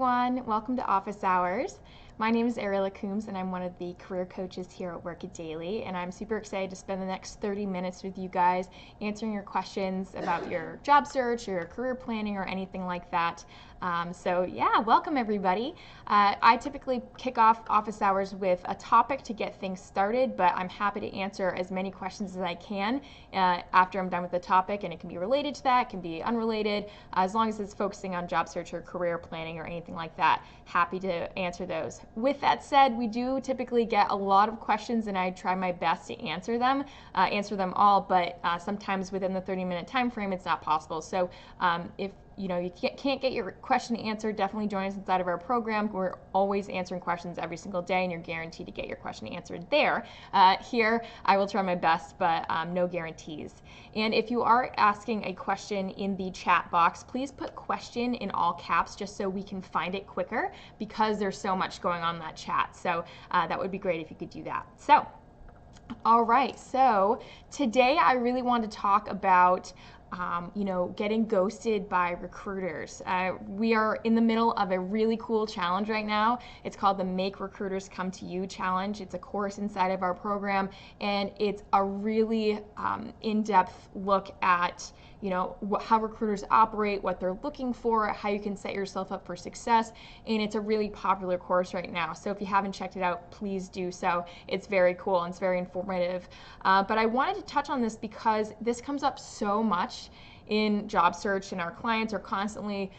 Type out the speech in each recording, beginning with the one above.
Everyone, welcome to Office Hours. My name is Ariella Coombs and I'm one of the career coaches here at Work It Daily, and I'm super excited to spend the next 30 minutes with you guys answering your questions about your job search or your career planning or anything like that. Welcome everybody. I typically kick off office hours with a topic to get things started, but I'm happy to answer as many questions as I can after I'm done with the topic, and it can be related to that, it can be unrelated, as long as it's focusing on job search or career planning or anything like that. Happy to answer those. With that said, we do typically get a lot of questions and I try my best to answer them all, but sometimes within the 30-minute time frame it's not possible. So if you can't get your question answered, definitely join us inside of our program. We're always answering questions every single day, and you're guaranteed to get your question answered there. Here, I will try my best, but no guarantees. And if you are asking a question in the chat box, please put question in all caps just so we can find it quicker, because there's so much going on in that chat. So that would be great if you could do that. So, all right, so today I really want to talk about getting ghosted by recruiters. We are in the middle of a really cool challenge right now. It's called the Make Recruiters Come to You challenge. It's a course inside of our program, and it's a really in-depth look at how recruiters operate, what they're looking for, how you can set yourself up for success, and it's a really popular course right now. So if you haven't checked it out, please do so. It's very cool and it's very informative. But I wanted to touch on this because this comes up so much in job search, and our clients are constantly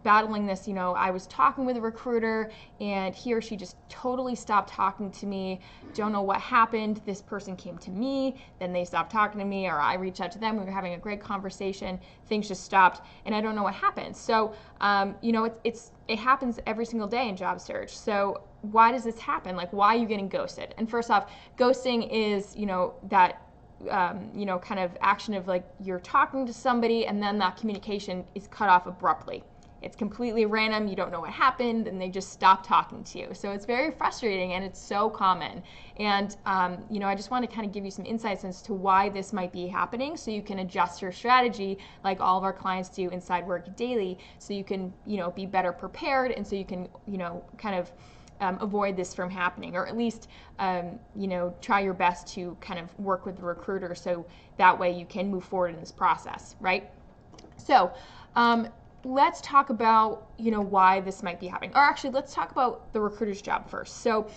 battling this. I was talking with a recruiter and he or she just totally stopped talking to me. Don't know what happened. This person came to me, then they stopped talking to me, or I reached out to them. We were having a great conversation. Things just stopped and I don't know what happened. So it happens every single day in job search. So why does this happen? Like, why are you getting ghosted? And first off, ghosting is that kind of action of like you're talking to somebody and then that communication is cut off abruptly. It's completely random, you don't know what happened, and they just stop talking to you. So it's very frustrating and it's so common. And I just want to kind of give you some insights as to why this might be happening, so you can adjust your strategy like all of our clients do inside Work Daily, so you can be better prepared, and so you can kind of avoid this from happening, or at least try your best to kind of work with the recruiter so that way you can move forward in this process, right? So let's talk about why this might be happening, or actually let's talk about the recruiter's job first. So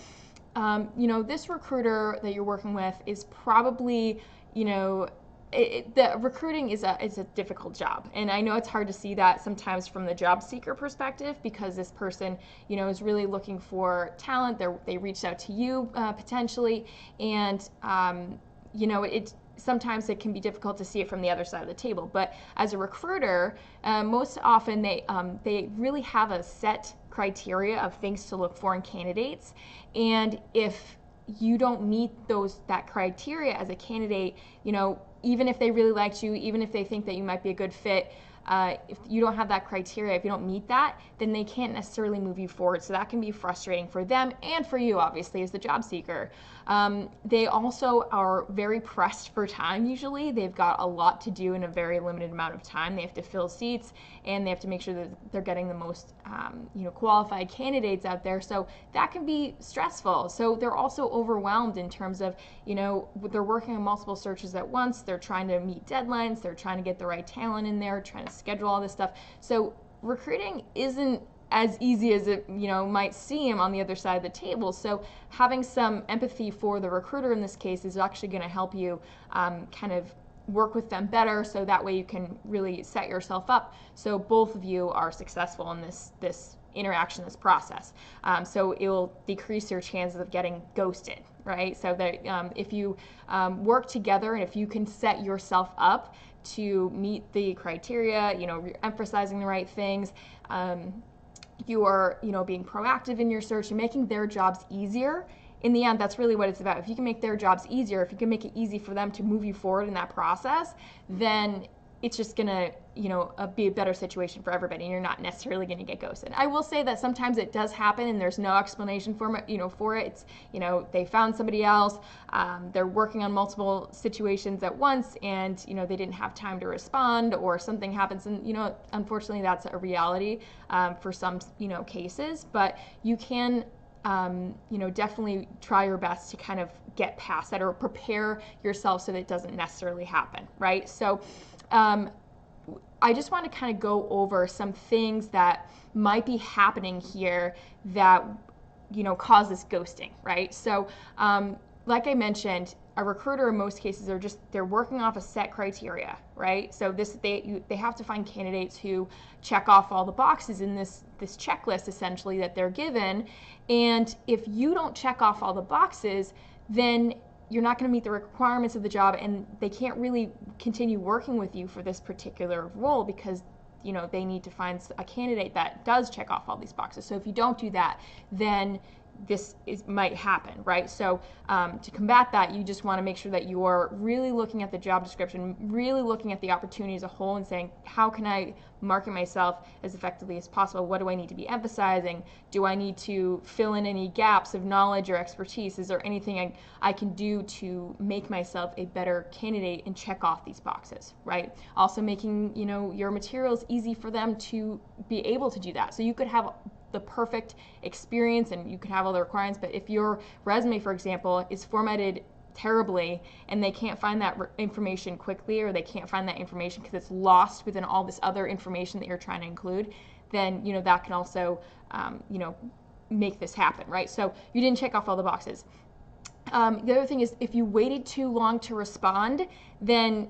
this recruiter that you're working with is probably the recruiting is a difficult job, and I know it's hard to see that sometimes from the job seeker perspective, because this person is really looking for talent. They reached out to you potentially, and sometimes it can be difficult to see it from the other side of the table. But as a recruiter, most often they really have a set criteria of things to look for in candidates, and if you don't meet that criteria as a candidate, even if they really liked you, even if they think that you might be a good fit, if you don't have that criteria, if you don't meet that, then they can't necessarily move you forward. So that can be frustrating for them and for you, obviously, as the job seeker. They also are very pressed for time usually. They've got a lot to do in a very limited amount of time. They have to fill seats, and they have to make sure that they're getting the most qualified candidates out there. So that can be stressful. So they're also overwhelmed in terms of, they're working on multiple searches at once. They're trying to meet deadlines. They're trying to get the right talent in there, trying to schedule all this stuff. So recruiting isn't as easy as it might seem on the other side of the table. So having some empathy for the recruiter in this case is actually going to help you kind of work with them better, so that way you can really set yourself up so both of you are successful in this interaction, this process. So it will decrease your chances of getting ghosted, right? So that if you work together, and if you can set yourself up to meet the criteria, you're emphasizing the right things, you are being proactive in your search, you're making their jobs easier. In the end, that's really what it's about. If you can make their jobs easier, if you can make it easy for them to move you forward in that process, then it's just gonna, be a better situation for everybody, and you're not necessarily gonna get ghosted. I will say that sometimes it does happen, and there's no explanation for it. It's, they found somebody else, they're working on multiple situations at once, and they didn't have time to respond, or something happens, and unfortunately, that's a reality for some, cases. But you can, definitely try your best to kind of get past that or prepare yourself so that it doesn't necessarily happen, right? So I just want to kind of go over some things that might be happening here that, cause this ghosting, right? So like I mentioned, a recruiter in most cases they're working off a set criteria, right? So they have to find candidates who check off all the boxes in this checklist essentially that they're given. And if you don't check off all the boxes, then you're not going to meet the requirements of the job, and they can't really continue working with you for this particular role because they need to find a candidate that does check off all these boxes. So if you don't do that, then might happen, right? So to combat that, you just want to make sure that you're really looking at the job description, really looking at the opportunity as a whole, and saying, how can I market myself as effectively as possible? What do I need to be emphasizing? Do I need to fill in any gaps of knowledge or expertise? Is there anything I can do to make myself a better candidate and check off these boxes, right? Also making your materials easy for them to be able to do that. So you could have the perfect experience and you can have all the requirements, but if your resume, for example, is formatted terribly and they can't find that information quickly, or they can't find that information because it's lost within all this other information that you're trying to include, then that can also make this happen, right? So you didn't check off all the boxes. The other thing is, if you waited too long to respond, then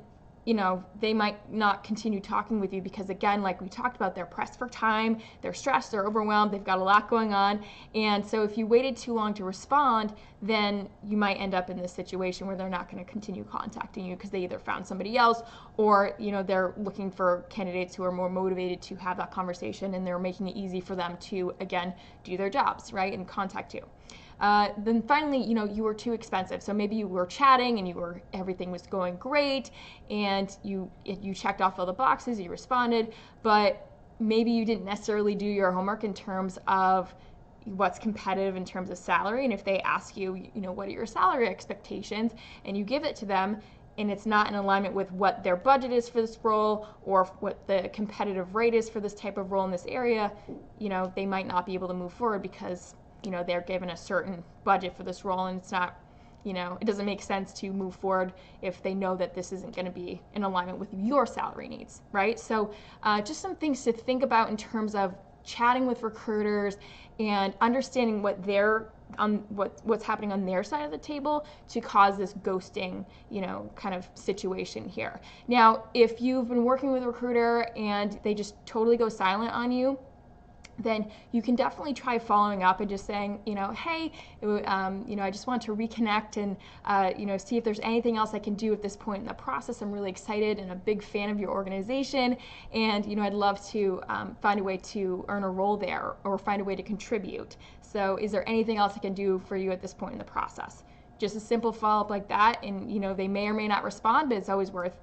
they might not continue talking with you because, again, like we talked about, they're pressed for time, they're stressed, they're overwhelmed, they've got a lot going on. And so if you waited too long to respond, then you might end up in this situation where they're not going to continue contacting you because they either found somebody else, or they're looking for candidates who are more motivated to have that conversation, and they're making it easy for them to, again, do their jobs, right, and contact you. Then finally, you were too expensive. So maybe you were chatting and everything was going great, and you checked off all the boxes, you responded, but maybe you didn't necessarily do your homework in terms of what's competitive in terms of salary. And if they ask you, what are your salary expectations, and you give it to them, and it's not in alignment with what their budget is for this role or what the competitive rate is for this type of role in this area, they might not be able to move forward because they're given a certain budget for this role, and it's not, it doesn't make sense to move forward if they know that this isn't going to be in alignment with your salary needs, right? So just some things to think about in terms of chatting with recruiters and understanding what's happening on their side of the table to cause this ghosting, kind of situation here. Now, if you've been working with a recruiter and they just totally go silent on you, then you can definitely try following up and just saying, hey, I just want to reconnect and, see if there's anything else I can do at this point in the process. I'm really excited and a big fan of your organization, and, I'd love to find a way to earn a role there or find a way to contribute. So is there anything else I can do for you at this point in the process? Just a simple follow-up like that, and they may or may not respond, but it's always worth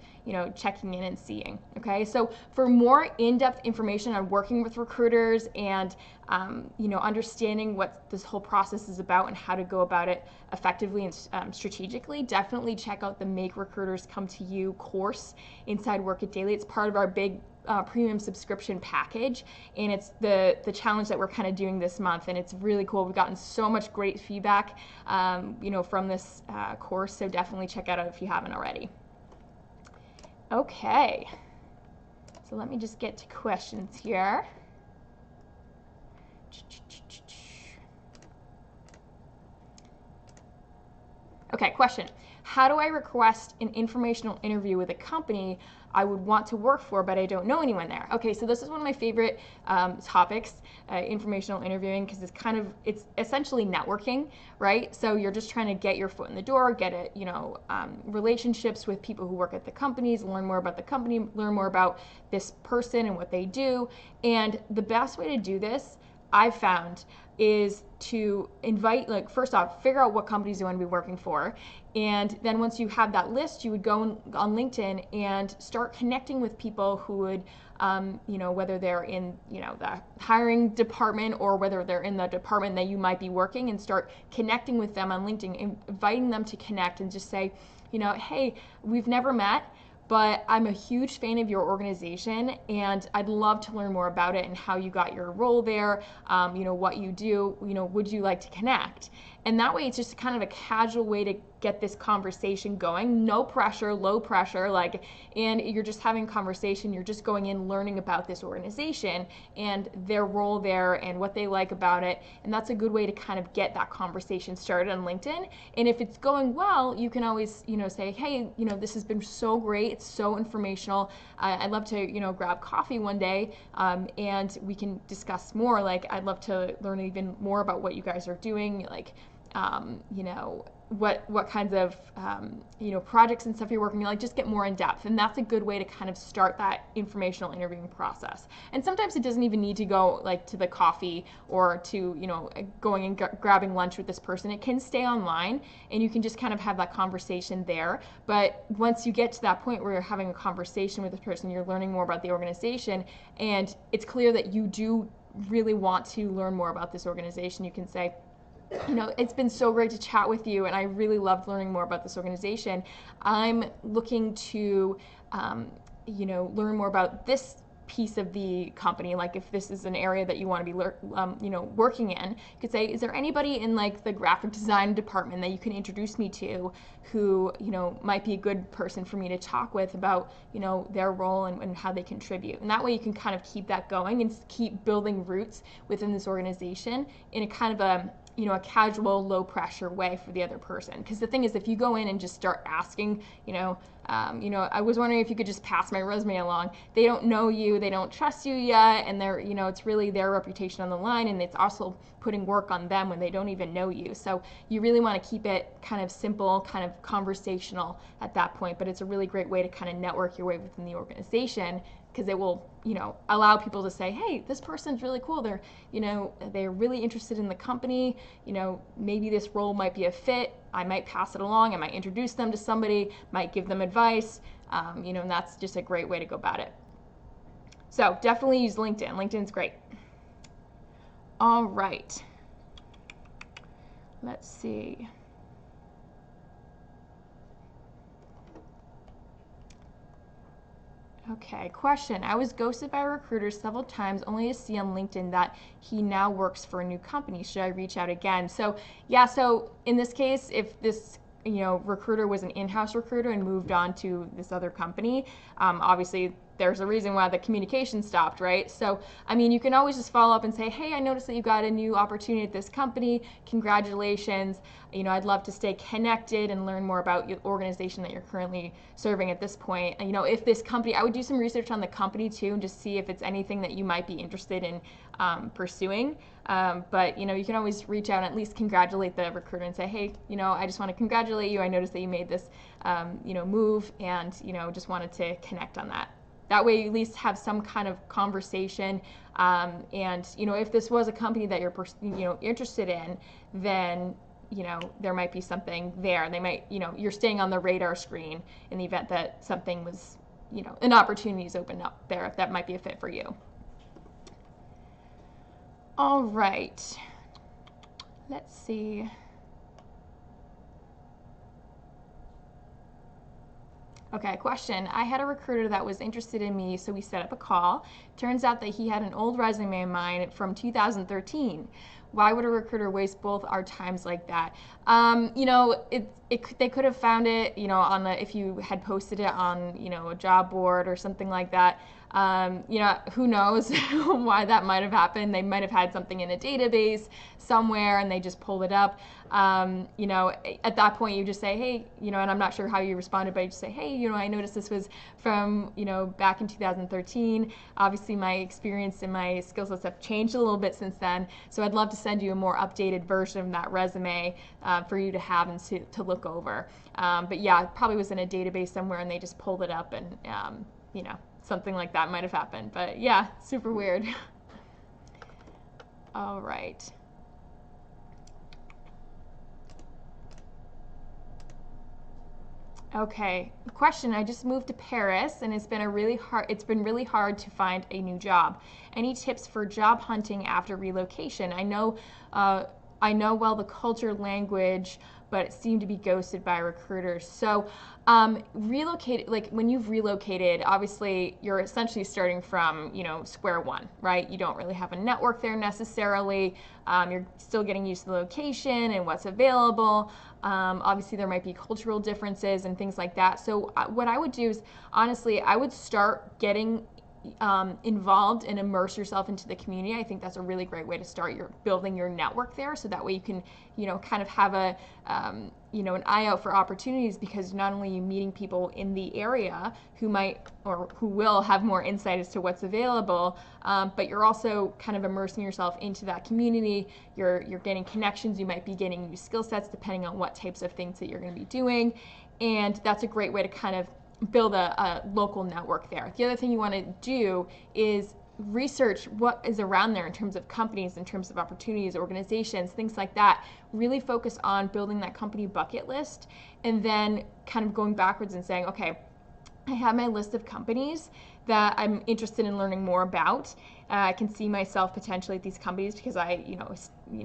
checking in and seeing. Okay, so for more in-depth information on working with recruiters and understanding what this whole process is about and how to go about it effectively and strategically, definitely check out the Make Recruiters Come to You course inside Work It Daily. It's part of our big premium subscription package, and it's the challenge that we're kind of doing this month, and it's really cool. We've gotten so much great feedback from this course, so definitely check it out if you haven't already. Okay, so let me just get to questions here. Okay, question. How do I request an informational interview with a company I would want to work for, but I don't know anyone there? Okay, so this is one of my favorite topics, informational interviewing, because it's essentially networking, right? So you're just trying to get your foot in the door, get it, relationships with people who work at the companies, learn more about the company, learn more about this person and what they do. And the best way to do this, I've found is to invite, like, first off, figure out what companies you want to be working for. And then once you have that list, you would go on LinkedIn and start connecting with people who would, whether they're in, the hiring department or whether they're in the department that you might be working, and start connecting with them on LinkedIn, inviting them to connect and just say, hey, we've never met, but I'm a huge fan of your organization and I'd love to learn more about it and how you got your role there, what you do, would you like to connect? And that way it's just kind of a casual way to get this conversation going. No pressure, low pressure, and you're just having a conversation. You're just going in, learning about this organization and their role there and what they like about it. And that's a good way to kind of get that conversation started on LinkedIn. And if it's going well, you can always, say, hey, this has been so great. It's so informational. I'd love to, grab coffee one day and we can discuss more. I'd love to learn even more about what you guys are doing. What kinds of projects and stuff you're working on, just get more in depth. And that's a good way to kind of start that informational interviewing process. And sometimes it doesn't even need to go to the coffee or to going and grabbing lunch with this person. It can stay online and you can just kind of have that conversation there. But once you get to that point where you're having a conversation with this person, you're learning more about the organization, and it's clear that you do really want to learn more about this organization, you can say, it's been so great to chat with you and I really loved learning more about this organization. I'm looking to, learn more about this piece of the company. If this is an area that you want to be, working in, you could say, is there anybody in the graphic design department that you can introduce me to who, might be a good person for me to talk with about, their role and how they contribute. And that way you can kind of keep that going and keep building roots within this organization in a kind of a casual, low pressure way for the other person. Because the thing is, if you go in and just start asking, I was wondering if you could just pass my resume along. They don't know you, they don't trust you yet, and they're, it's really their reputation on the line, and it's also putting work on them when they don't even know you. So you really want to keep it kind of simple, kind of conversational at that point. But it's a really great way to kind of network your way within the organization, because it will, allow people to say, hey, this person's really cool. They're, they're really interested in the company. Maybe this role might be a fit. I might pass it along. I might introduce them to somebody, might give them advice, and that's just a great way to go about it. So definitely use LinkedIn. LinkedIn's great. All right. Let's see. Okay, question. I was ghosted by a recruiter several times only to see on LinkedIn that he now works for a new company. Should I reach out again? So yeah, so in this case, if this recruiter was an in-house recruiter and moved on to this other company, obviously there's a reason why the communication stopped, right? So, I mean, you can always just follow up and say, hey, I noticed that you got a new opportunity at this company. Congratulations. I'd love to stay connected and learn more about your organization that you're currently serving at this point. And, if this company, I would do some research on the company too and just see if it's anything that you might be interested in pursuing. But, you can always reach out and at least congratulate the recruiter and say, hey, I just want to congratulate you. I noticed that you made this, move and, just wanted to connect on that. That way you at least have some kind of conversation, and if this was a company that you're interested in, then there might be something there. They might, you're staying on the radar screen in the event that something was, an opportunity is opened up there, if that might be a fit for you. All right, let's see. Okay, question. I had a recruiter that was interested in me, so we set up a call. Turns out that he had an old resume of mine from 2013. Why would a recruiter waste both our times like that? They could have found it, on if you had posted it on, a job board or something like that. Who knows why that might have happened. They might have had something in a database somewhere and they just pulled it up. At that point you just say, hey, and I'm not sure how you responded, but you just say, hey, I noticed this was from, back in 2013. Obviously my experience and my skill sets have changed a little bit since then. So I'd love to send you a more updated version of that resume for you to have and to look over. But yeah, it probably was in a database somewhere and they just pulled it up and, something like that might have happened. But yeah, super weird. All right. Okay, question. I just moved to Paris and it's been really hard to find a new job. Any tips for job hunting after relocation? I know well the culture, language, but it seemed to be ghosted by recruiters. So, like when you've relocated, obviously you're essentially starting from, square one, right? You don't really have a network there necessarily. You're still getting used to the location and what's available. Obviously there might be cultural differences and things like that. So what I would do is, honestly, I would start getting involved and immerse yourself into the community. I think that's a really great way to start building your network there, so that way you can, kind of have an eye out for opportunities, because not only are you meeting people in the area who might or who will have more insight as to what's available, but you're also kind of immersing yourself into that community. You're getting connections. You might be getting new skill sets depending on what types of things that you're going to be doing, and that's a great way to kind of build a local network there. The other thing you want to do is research what is around there in terms of companies, in terms of opportunities, organizations, things like that. Really focus on building that company bucket list, and then kind of going backwards and saying, okay, I have my list of companies that I'm interested in learning more about. I can see myself potentially at these companies because I,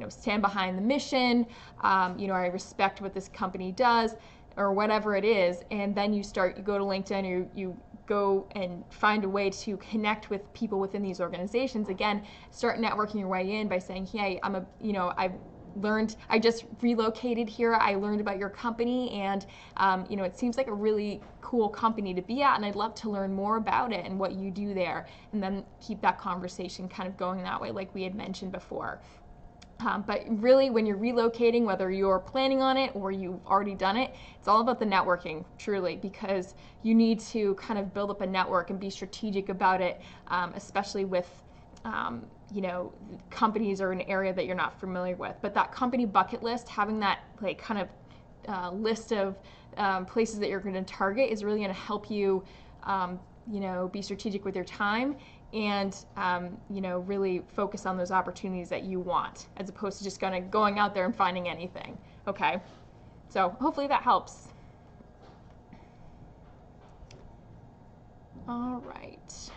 stand behind the mission. I respect what this company does, or whatever it is. And then you go to LinkedIn, you go and find a way to connect with people within these organizations. Again, start networking your way in by saying, hey, I just relocated here. I learned about your company, and it seems like a really cool company to be at, and I'd love to learn more about it and what you do there. And then keep that conversation kind of going that way, like we had mentioned before. But really, when you're relocating, whether you're planning on it or you've already done it, it's all about the networking, truly, because you need to kind of build up a network and be strategic about it, especially with companies or an area that you're not familiar with. But that company bucket list, having that kind of list of places that you're going to target, is really going to help you be strategic with your time, and really focus on those opportunities that you want, as opposed to just going out there and finding anything. Okay, so hopefully that helps. All right.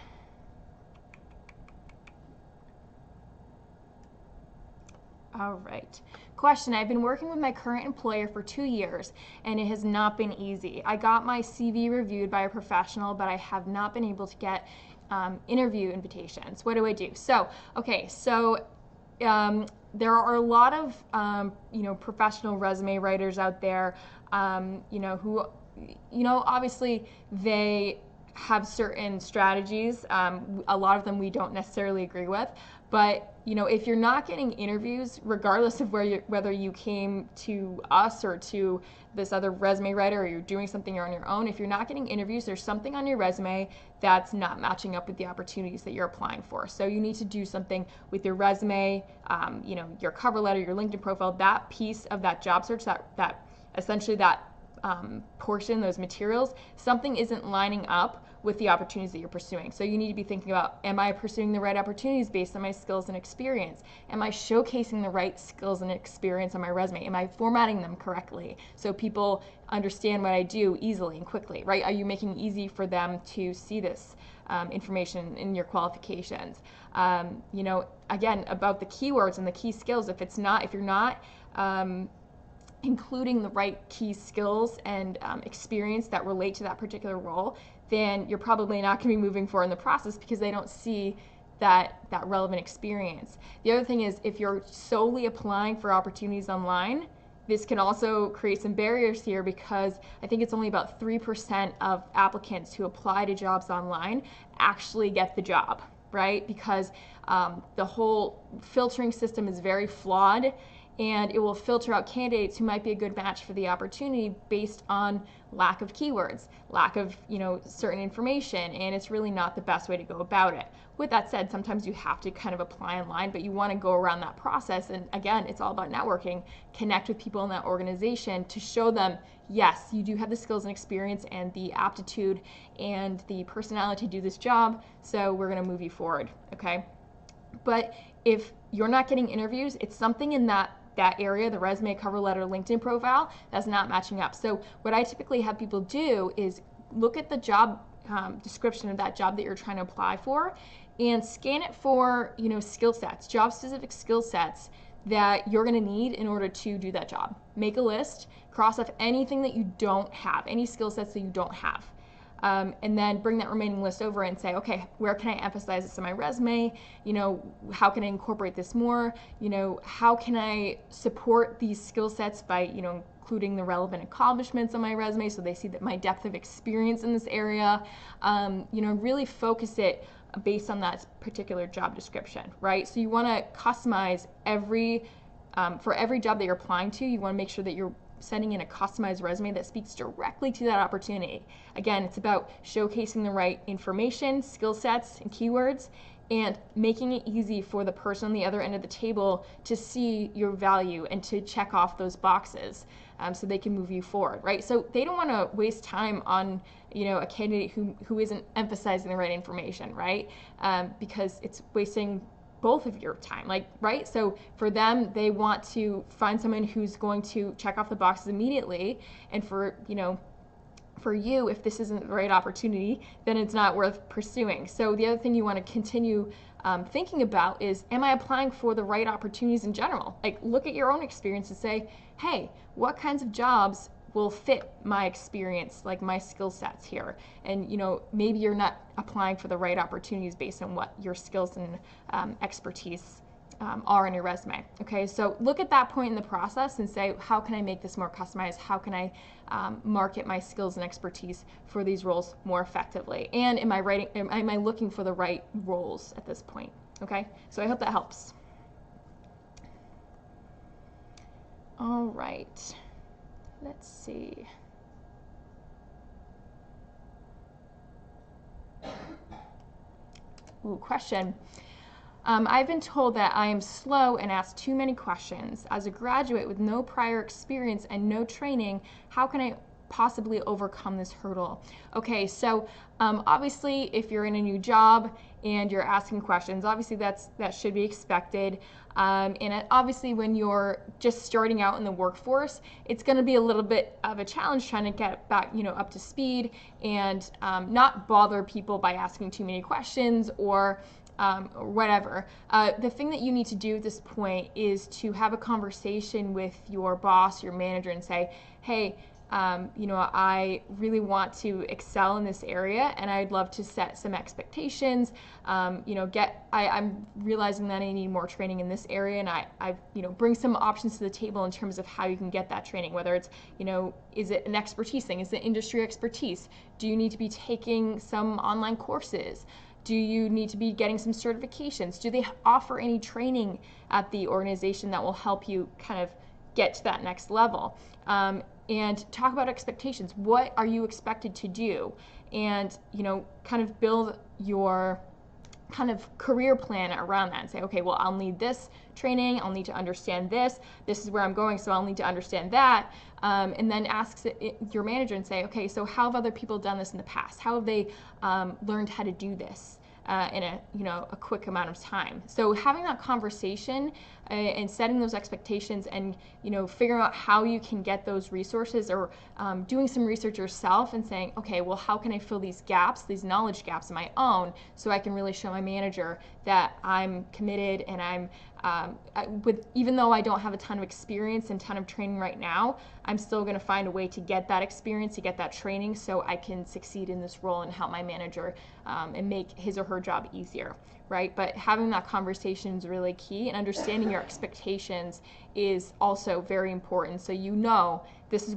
All right. Question. I've been working with my current employer for 2 years, and it has not been easy. I got my CV reviewed by a professional, but I have not been able to get interview invitations. What do I do? So there are a lot of professional resume writers out there, who obviously they have certain strategies. A lot of them we don't necessarily agree with, but if you're not getting interviews, regardless of whether you came to us or to this other resume writer, or you're doing something on your own, if you're not getting interviews, there's something on your resume that's not matching up with the opportunities that you're applying for. So you need to do something with your resume, your cover letter, your LinkedIn profile, that piece of that job search, that essentially that portion, those materials, something isn't lining up with the opportunities that you're pursuing. So you need to be thinking about, am I pursuing the right opportunities based on my skills and experience? Am I showcasing the right skills and experience on my resume? Am I formatting them correctly so people understand what I do easily and quickly, right? Are you making it easy for them to see this information in your qualifications? Again, about the keywords and the key skills, if you're not including the right key skills and experience that relate to that particular role, then you're probably not going to be moving forward in the process, because they don't see that relevant experience. The other thing is, if you're solely applying for opportunities online, this can also create some barriers here, because I think it's only about 3% of applicants who apply to jobs online actually get the job, right? Because the whole filtering system is very flawed, and it will filter out candidates who might be a good match for the opportunity based on lack of keywords, lack of certain information, and it's really not the best way to go about it. With that said, sometimes you have to kind of apply online, but you want to go around that process, and again, it's all about networking. Connect with people in that organization to show them, yes, you do have the skills and experience and the aptitude and the personality to do this job, so we're going to move you forward, okay? But if you're not getting interviews, it's something in that area, the resume, cover letter, LinkedIn profile, that's not matching up. So what I typically have people do is look at the job description of that job that you're trying to apply for and scan it for, skill sets, job specific skill sets that you're going to need in order to do that job. Make a list, cross off anything that you don't have, any skill sets that you don't have. And then bring that remaining list over and say, okay, where can I emphasize this in my resume? How can I incorporate this more? How can I support these skill sets by, including the relevant accomplishments on my resume so they see that my depth of experience in this area. Really focus it based on that particular job description, right? So you want to customize for every job that you're applying to, you want to make sure that you're sending in a customized resume that speaks directly to that opportunity. Again, it's about showcasing the right information, skill sets, and keywords, and making it easy for the person on the other end of the table to see your value and to check off those boxes so they can move you forward, right? So they don't want to waste time on a candidate who isn't emphasizing the right information, right? Because it's wasting both of your time, right? So for them, they want to find someone who's going to check off the boxes immediately. And for you, if this isn't the right opportunity, then it's not worth pursuing. So the other thing you want to continue thinking about is, am I applying for the right opportunities in general? Look at your own experience and say, hey, what kinds of jobs will fit my experience, my skill sets here? And maybe you're not applying for the right opportunities based on what your skills and expertise are in your resume. Okay, so look at that point in the process and say, how can I make this more customized? How can I market my skills and expertise for these roles more effectively? And am I looking for the right roles at this point? Okay, so I hope that helps. All right. Let's see. Ooh, question. I've been told that I am slow and ask too many questions. As a graduate with no prior experience and no training, how can I possibly overcome this hurdle? Okay, so obviously if you're in a new job and you're asking questions, obviously that should be expected. And obviously when you're just starting out in the workforce, it's going to be a little bit of a challenge trying to get back, up to speed and not bother people by asking too many questions or whatever. The thing that you need to do at this point is to have a conversation with your boss, your manager, and say, hey, I really want to excel in this area and I'd love to set some expectations. I'm realizing that I need more training in this area, and I bring some options to the table in terms of how you can get that training, whether it's, is it an expertise thing? Is it industry expertise? Do you need to be taking some online courses? Do you need to be getting some certifications? Do they offer any training at the organization that will help you kind of get to that next level? And talk about expectations. What are you expected to do? And, kind of build your kind of career plan around that and say, okay, well, I'll need this training. I'll need to understand this. This is where I'm going, so I'll need to understand that. And then ask your manager and say, okay, so how have other people done this in the past? How have they learned how to do this in a quick amount of time? So having that conversation and setting those expectations and figuring out how you can get those resources, or doing some research yourself and saying, okay, well, how can I fill these gaps, these knowledge gaps on my own, so I can really show my manager that I'm committed and I'm even though I don't have a ton of experience and ton of training right now, I'm still going to find a way to get that experience, to get that training, so I can succeed in this role and help my manager and make his or her job easier, right? But having that conversation is really key, and understanding your expectations is also very important. So this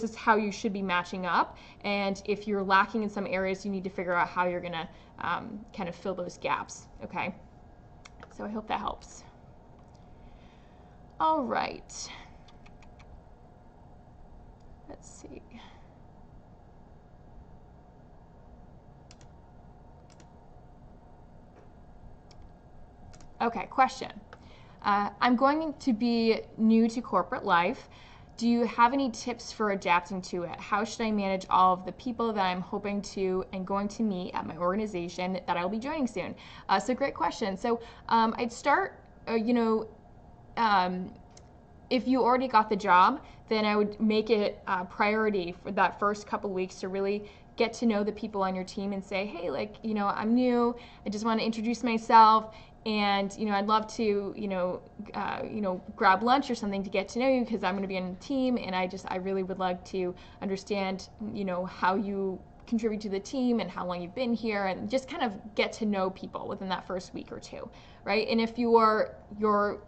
is how you should be matching up, and if you're lacking in some areas, you need to figure out how you're going to kind of fill those gaps, okay? So I hope that helps. All right. Let's see. Okay, question. I'm going to be new to corporate life. Do you have any tips for adapting to it? How should I manage all of the people that I'm hoping to and going to meet at my organization that I'll be joining soon? So great question. So I'd start, if you already got the job, then I would make it a priority for that first couple weeks to really get to know the people on your team and say, hey, like, I'm new. I just want to introduce myself. And, I'd love to, grab lunch or something to get to know you because I'm going to be on the team. And I really would like to understand, how you contribute to the team and how long you've been here, and just kind of get to know people within that first week or two, right? And if you're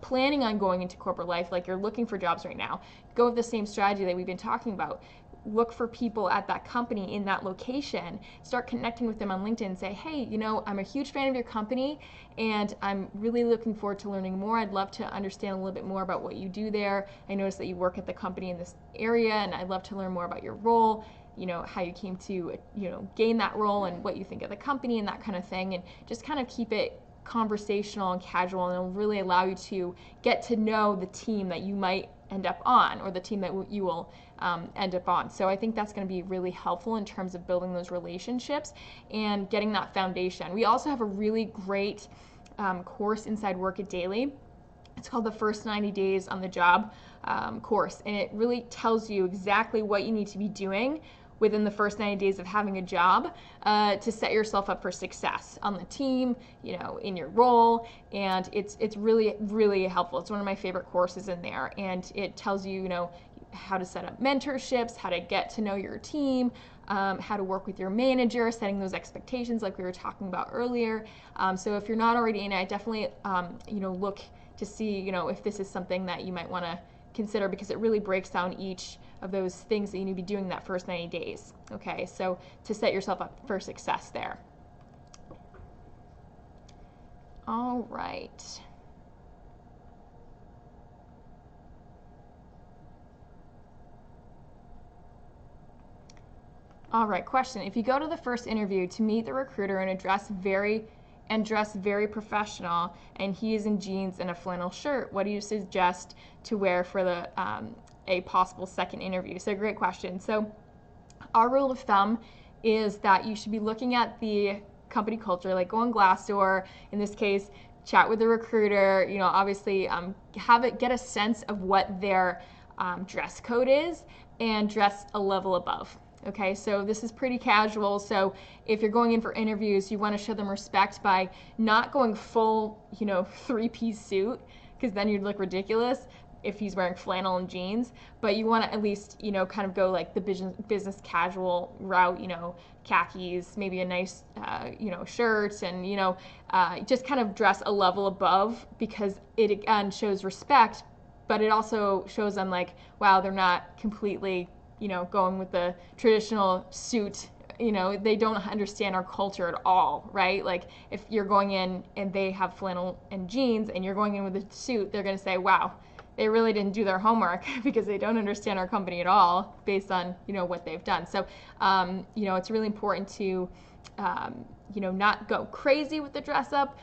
planning on going into corporate life, like you're looking for jobs right now, go with the same strategy that we've been talking about. Look for people at that company in that location, start connecting with them on LinkedIn and say, hey, I'm a huge fan of your company and I'm really looking forward to learning more. I'd love to understand a little bit more about what you do there. I noticed that you work at the company in this area and I'd love to learn more about your role, how you came to, gain that role and what you think of the company and that kind of thing. And just kind of keep it conversational and casual, and it'll really allow you to get to know the team that you might end up on, or the team that you will end up on. So I think that's going to be really helpful in terms of building those relationships and getting that foundation. We also have a really great course inside Work It Daily. It's called the First 90 Days on the Job course, and it really tells you exactly what you need to be doing within the first 90 days of having a job to set yourself up for success on the team, in your role. And it's really, really helpful. It's one of my favorite courses in there. And it tells you, how to set up mentorships, how to get to know your team, how to work with your manager, setting those expectations like we were talking about earlier. So if you're not already in it, I definitely, look to see, if this is something that you might want to consider, because it really breaks down each of those things that you need to be doing that first 90 days. Okay, so to set yourself up for success there. All right. All right, question. If you go to the first interview to meet the recruiter and dress very professional, and he is in jeans and a flannel shirt, what do you suggest to wear for the a possible second interview? So great question. So our rule of thumb is that you should be looking at the company culture, like go on Glassdoor, in this case, chat with the recruiter, obviously get a sense of what their dress code is and dress a level above. Okay, so this is pretty casual. So if you're going in for interviews, you want to show them respect by not going full, three-piece suit, because then you'd look ridiculous if he's wearing flannel and jeans. But you want to at least, kind of go like the business casual route, khakis, maybe a nice, shirt, and, just kind of dress a level above, because it again shows respect, but it also shows them like, wow, they're not completely going with the traditional suit. They don't understand our culture at all, right? Like if you're going in and they have flannel and jeans and you're going in with a suit, they're going to say, wow, they really didn't do their homework, because they don't understand our company at all based on, what they've done. So, it's really important to, not go crazy with the dress up.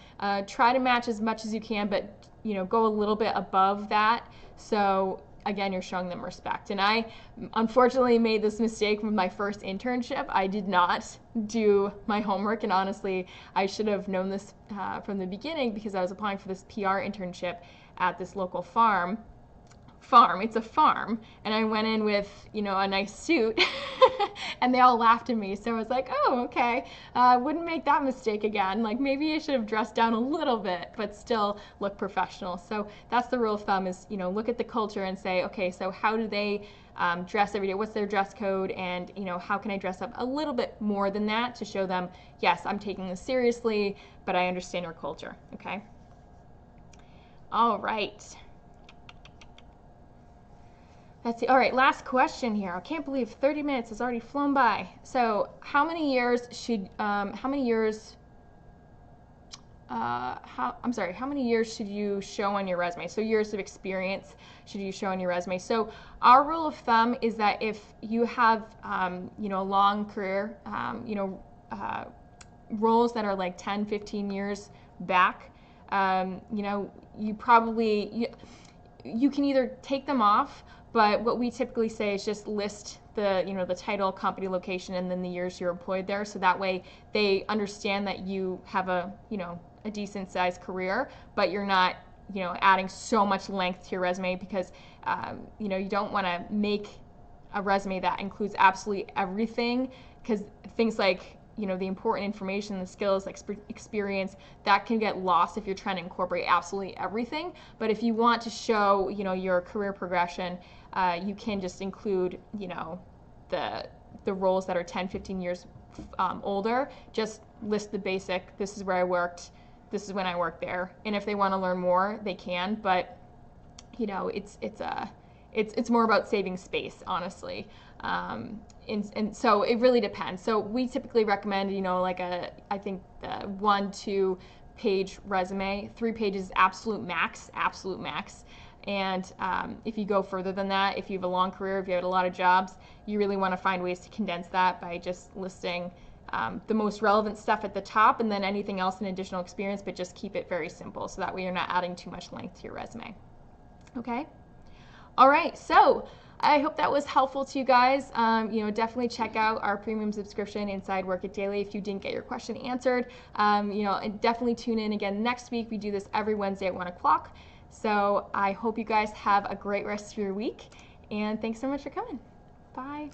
Try to match as much as you can, but, go a little bit above that. So again, you're showing them respect. And I unfortunately made this mistake with my first internship. I did not do my homework, and honestly, I should have known this from the beginning, because I was applying for this PR internship at this local farm. It's a farm, and I went in with, a nice suit, and they all laughed at me. So I was like, oh, okay, wouldn't make that mistake again. Like maybe I should have dressed down a little bit, but still look professional. So that's the rule of thumb is, look at the culture and say, okay, so how do they dress every day? What's their dress code? And, how can I dress up a little bit more than that to show them, yes, I'm taking this seriously, but I understand your culture, okay? All right. Let's see. All right, last question here. I can't believe 30 minutes has already flown by. So how many years should you show on your resume? So years of experience should you show on your resume? So our rule of thumb is that if you have, a long career, roles that are like 10, 15 years back, you probably, you can either take them off, but what we typically say is just list the, the title, company, location, and then the years you're employed there. So that way they understand that you have a, a decent sized career, but you're not, adding so much length to your resume, because, you don't want to make a resume that includes absolutely everything, because things like, the important information, the skills, experience, that can get lost if you're trying to incorporate absolutely everything. But if you want to show, your career progression, you can just include, the roles that are 10, 15 years older. Just list the basic, this is where I worked, this is when I worked there. And if they want to learn more, they can, but it's more about saving space, honestly. And so it really depends. So we typically recommend, I think the 1-2 page resume. 3 pages is absolute max. And if you go further than that, if you have a long career, if you have a lot of jobs, you really want to find ways to condense that by just listing the most relevant stuff at the top, and then anything else in additional experience, but just keep it very simple, so that way you're not adding too much length to your resume. Okay? All right, so I hope that was helpful to you guys. Definitely check out our premium subscription inside Work It Daily if you didn't get your question answered. And definitely tune in again next week. We do this every Wednesday at 1 o'clock. So I hope you guys have a great rest of your week, and thanks so much for coming. Bye.